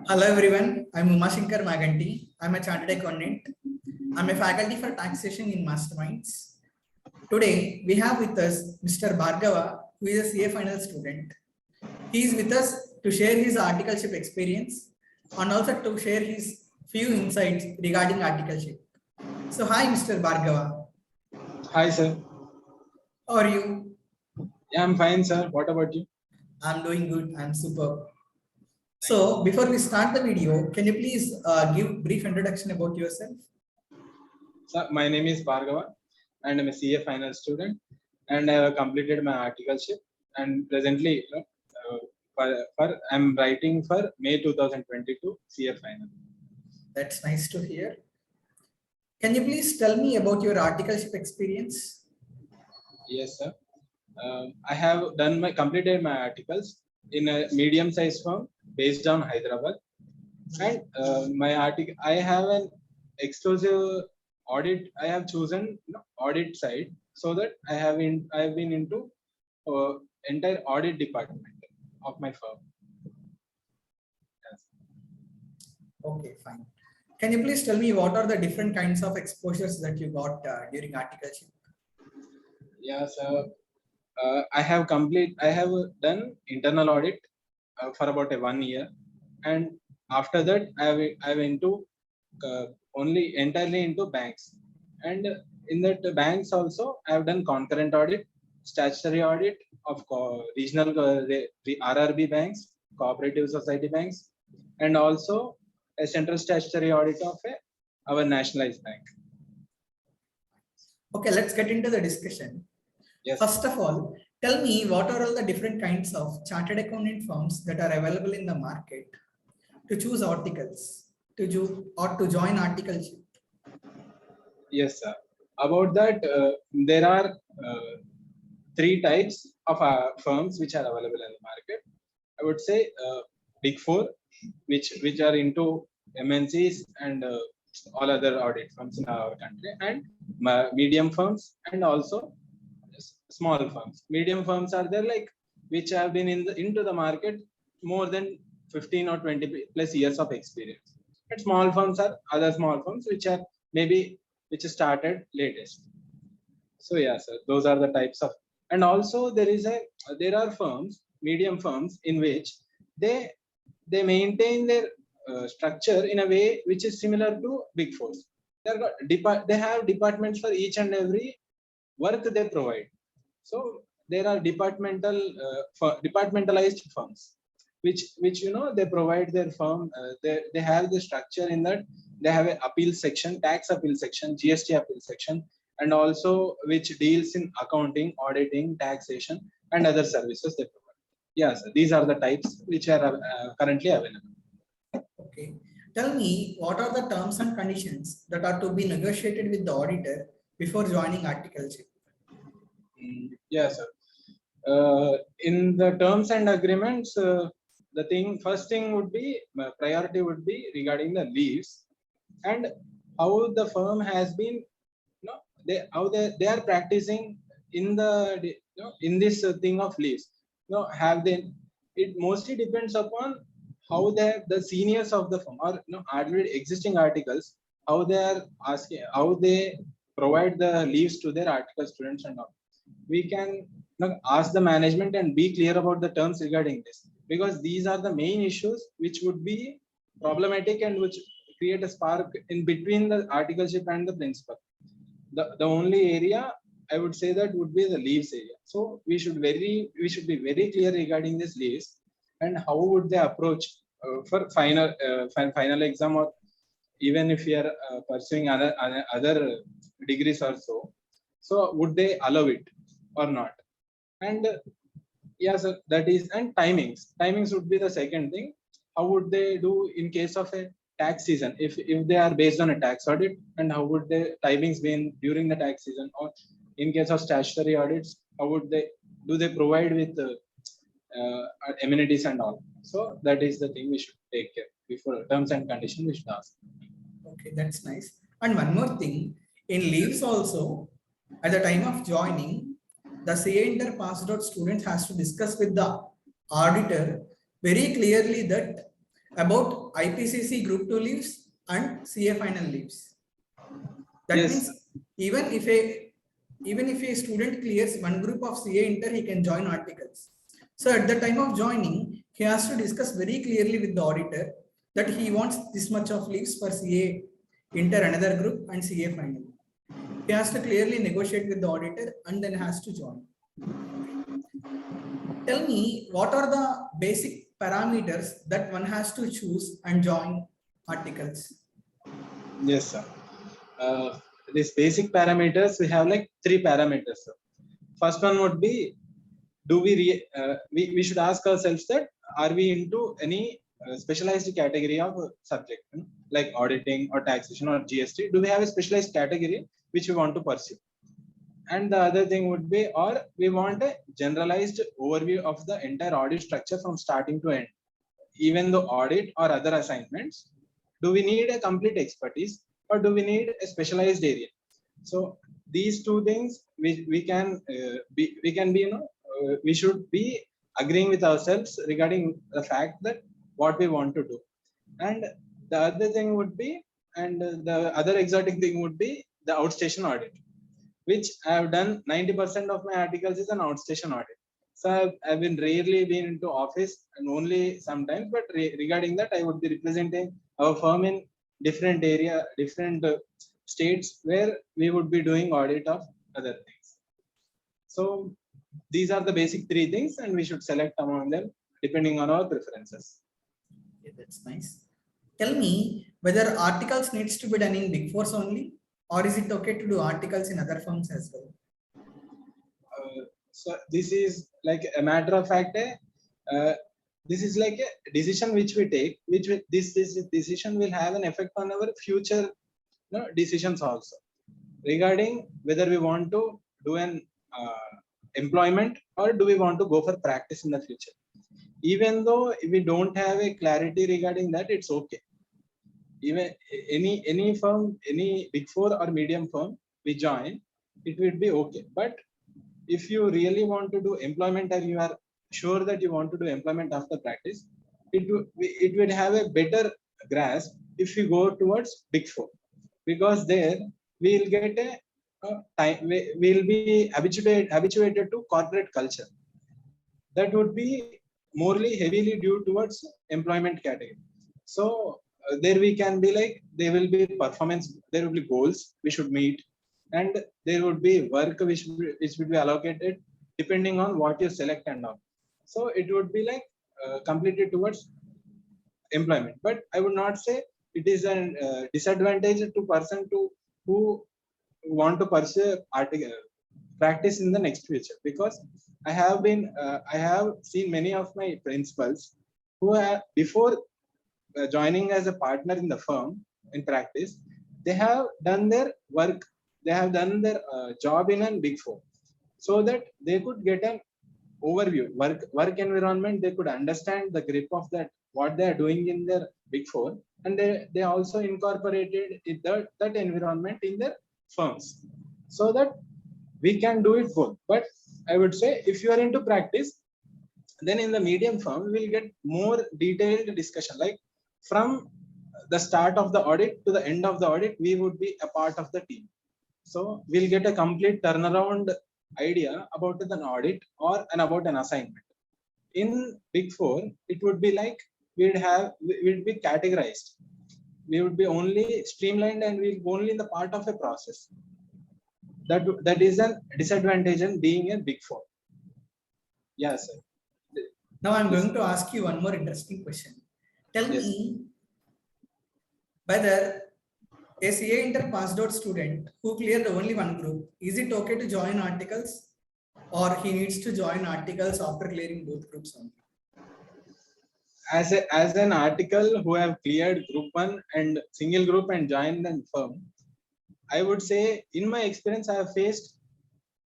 Hello everyone, I'm Umashankar Maganti. I'm a chartered accountant. I'm a faculty for taxation in Masterminds. Today we have with us Mr. Bhargava, who is a CA final student. He is with us to share his articleship experience and also to share his few insights regarding articleship. So hi Mr. Bhargava. Hi, sir. How are you? Yeah, I'm fine, sir. What about you? I'm doing good. I'm superb. So before we start the video, can you please give brief introduction about yourself? Sir, my name is Bhargava and I'm a CA final student and I have completed my articleship and presently I'm writing for May 2022 CA final. That's nice to hear. Can you please tell me about your articleship experience? Yes, sir. I have completed my articles in a medium-sized firm based on Hyderabad, and I have an exclusive audit. I have chosen audit side so that I have been into entire audit department of my firm. Yes. Okay, fine. Can you please tell me what are the different kinds of exposures that you got during articleship? Yes, I have done internal audit for about 1 year, and after that I went to only entirely into banks, and in that banks also I have done concurrent audit, statutory audit of regional RRB banks, cooperative society banks, and also a central statutory audit of our nationalized bank. Okay, let's get into the discussion. Yes. First of all, tell me what are all the different kinds of chartered accountant firms that are available in the market to choose articles to join articleship. Yes, sir. About that, there are three types of firms which are available in the market. I would say Big Four, which are into MNCs and all other audit firms in our country, and medium firms and also small firms. Medium firms are there which have been into the market more than 15 or 20 plus years of experience. And small firms are other small firms which started latest. So yeah, sir, those are the types of, and also there are firms, medium firms, in which they maintain their structure in a way which is similar to Big Fours. They have departments for each and every work they provide. So there are departmentalized firms, which they provide their firm. They have the structure in that they have an appeal section, tax appeal section, GST appeal section, and also which deals in accounting, auditing, taxation, and other services they provide. Yes, these are the types which are currently available. Okay. Tell me what are the terms and conditions that are to be negotiated with the auditor before joining articleship? Yes, sir. In the terms and agreements, first thing would be priority would be regarding the leaves and how the firm has been, they are practicing in in this thing of leaves. Have they? It mostly depends upon how the seniors of the firm or already existing articles, how they are asking, how they provide the leaves to their article students and all. We can ask the management and be clear about the terms regarding this, because these are the main issues which would be problematic and which create a spark in between the articleship and the principal. The only area I would say that would be the leaves area. So we should be very clear regarding this leaves and how would they approach for final exam, or even if we are pursuing other degrees or so. So would they allow it or not? And yes, that is, and timings would be the second thing. How would they do in case of a tax season if they are based on a tax audit, and how would the timings be during the tax season, or in case of statutory audits, how would they provide with amenities and all? So that is the thing we should take care before terms and conditions we should ask. Okay, that's nice. And one more thing, in leaves also, at the time of joining, the CA Inter passed out student has to discuss with the auditor very clearly that about IPCC Group 2 leaves and CA final leaves. That Yes, means even if a student clears one group of CA Inter, he can join articles. So at the time of joining, he has to discuss very clearly with the auditor that he wants this much of leaves for CA Inter another group and CA final. He has to clearly negotiate with the auditor and then has to join. Tell me, what are the basic parameters that one has to choose and join articles? yes, sir. These basic parameters, we have like 3 parameters, sir. First one would be, we should ask ourselves that are we into any specialized category of subject, like auditing or taxation or GST? Do we have a specialized category which we want to pursue? And the other thing would be, or we want a generalized overview of the entire audit structure from starting to end, even though audit or other assignments. Do we need a complete expertise or do we need a specialized area? So these two things we can we should be agreeing with ourselves regarding the fact that what we want to do. And the other thing would be, and the other exotic thing would be the outstation audit, which I have done 90% of my articles is an outstation audit. So I've been rarely been into office and only sometimes, but regarding that, I would be representing our firm in different area, different states where we would be doing audit of other things. So these are the basic 3 things, and we should select among them depending on our preferences. Okay, that's nice. Tell me whether articles needs to be done in Big Fours only, or is it okay to do articles in other firms as well? So this is like a matter of fact. This is like a decision which we take, this decision will have an effect on our future decisions also, regarding whether we want to do an employment or do we want to go for practice in the future. Even though we don't have a clarity regarding that, it's okay. Even any firm, any Big Four or medium firm we join, it will be okay. But if you really want to do employment, or you are sure that you want to do employment after practice, it would have a better grasp if you go towards Big Four, because there we'll get a time, we'll be habituated to corporate culture that would be morely heavily due towards employment category. So there we can be like, there will be performance, there will be goals we should meet, and there would be work which would be allocated depending on what you select and all. So it would be like completed towards employment. But I would not say it is a disadvantage to person to who want to pursue practice in the next future, because I have seen many of my principals who have, before joining as a partner in the firm in practice, they have done their work, they have done their job in a Big Four, so that they could get an overview work environment. They could understand the grip of that what they are doing in their Big Four, and they also incorporated that environment in their firms, so that we can do it both. But I would say if you are into practice, then in the medium firm we'll get more detailed discussion, like from the start of the audit to the end of the audit, we would be a part of the team. So we'll get a complete turnaround idea about an audit or about an assignment. In Big Four, it would be like we'd be categorized. We would be only streamlined, and we'll go only in the part of a process. That is a disadvantage in being a Big Four. Yes, sir. Now I'm going to ask you one more interesting question. Tell me whether a CA Inter passed out student who cleared only one group, is it okay to join articles, or he needs to join articles after clearing both groups only? As an article who have cleared group 1 and single group and joined the firm, I would say in my experience I have faced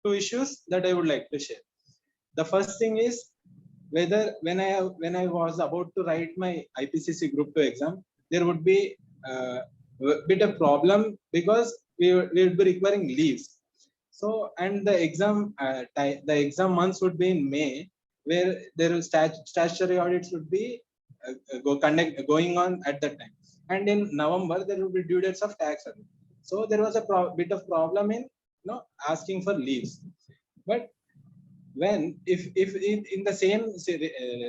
2 issues that I would like to share. The first thing is, whether when I was about to write my IPCC group 2 exam, there would be a bit of problem because we would be requiring leaves. So, and the exam months would be in May, where there will statutory audits would be going on at that time. And in November, there will be due dates of tax. So there was a bit of problem in asking for leaves. But when if in the same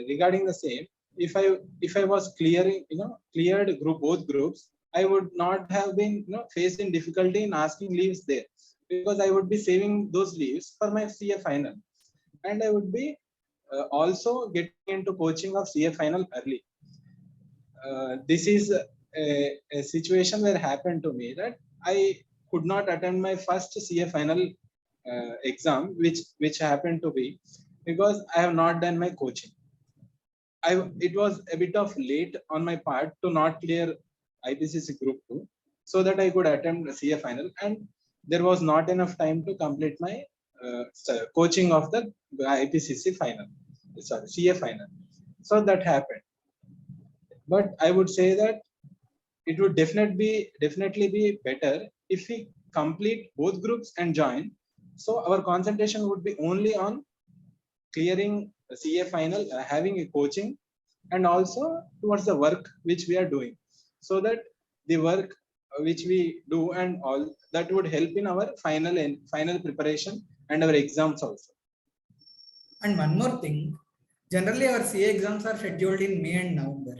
regarding the same, if I was cleared both groups, I would not have been facing difficulty in asking leaves there, because I would be saving those leaves for my CA final, and I would be also getting into coaching of CA final early. This is a situation where happened to me that I could not attend my first CA final exam, which happened to be because I have not done my coaching. It was a bit of late on my part to not clear IPCC Group 2, so that I could attempt CA final, and there was not enough time to complete my coaching of the IPCC final, sorry, CA final. So that happened. But I would say that it would definitely be better if we complete both groups and join. So our concentration would be only on clearing the CA final, having a coaching, and also towards the work which we are doing, so that the work which we do and all that would help in our final preparation and our exams also. And one more thing, generally our CA exams are scheduled in May and November.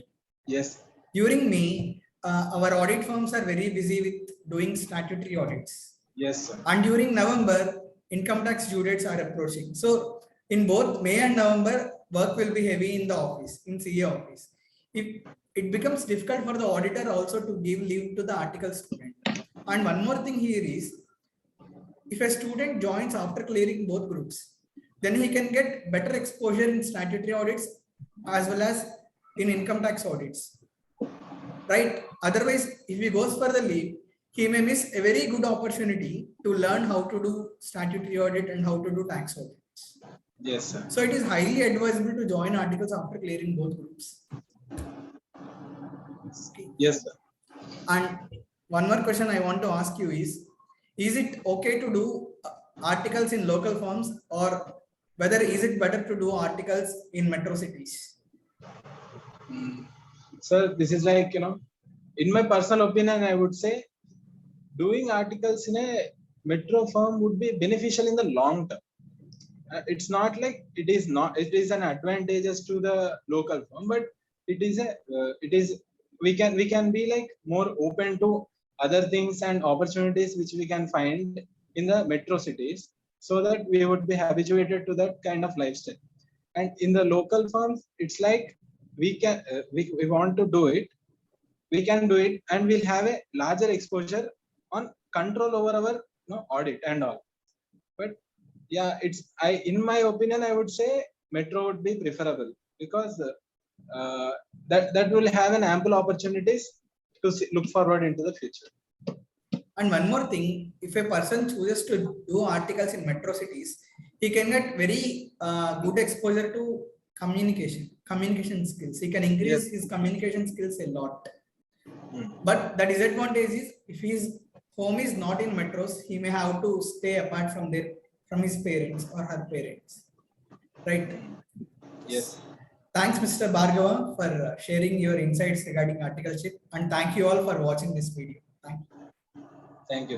Yes. During May, our audit firms are very busy with doing statutory audits. Yes, sir. And during November, income tax due dates are approaching. So in both May and November, work will be heavy in the office, in CA office. If it becomes difficult for the auditor also to give leave to the article student. And one more thing here is, if a student joins after clearing both groups, then he can get better exposure in statutory audits as well as in income tax audits, right? Otherwise, if he goes for the leave, he may miss a very good opportunity to learn how to do statutory audit and how to do tax audits. Yes, sir. So it is highly advisable to join articles after clearing both groups. Okay. Yes, sir. And one more question I want to ask you is it okay to do articles in local firms, or whether is it better to do articles in metro cities? Sir, this is like, in my personal opinion, I would say doing articles in a metro firm would be beneficial in the long term. It's not like it is an advantageous to the local firm, but we can be like more open to other things and opportunities which we can find in the metro cities, so that we would be habituated to that kind of lifestyle. And in the local firms, it's like we want to do it, we can do it, and we'll have a larger exposure on control over our audit and all. But yeah, in my opinion, I would say metro would be preferable, because that will have an ample opportunities to look forward into the future. And one more thing, if a person chooses to do articles in metro cities, he can get very good exposure to communication skills. He can increase his communication skills a lot. But the disadvantage is, if his home is not in metros, he may have to stay apart from his parents or her parents, right? Yes. Thanks, Mr. Bhargava, for sharing your insights regarding articleship, and thank you all for watching this video. Thank you. Thank you.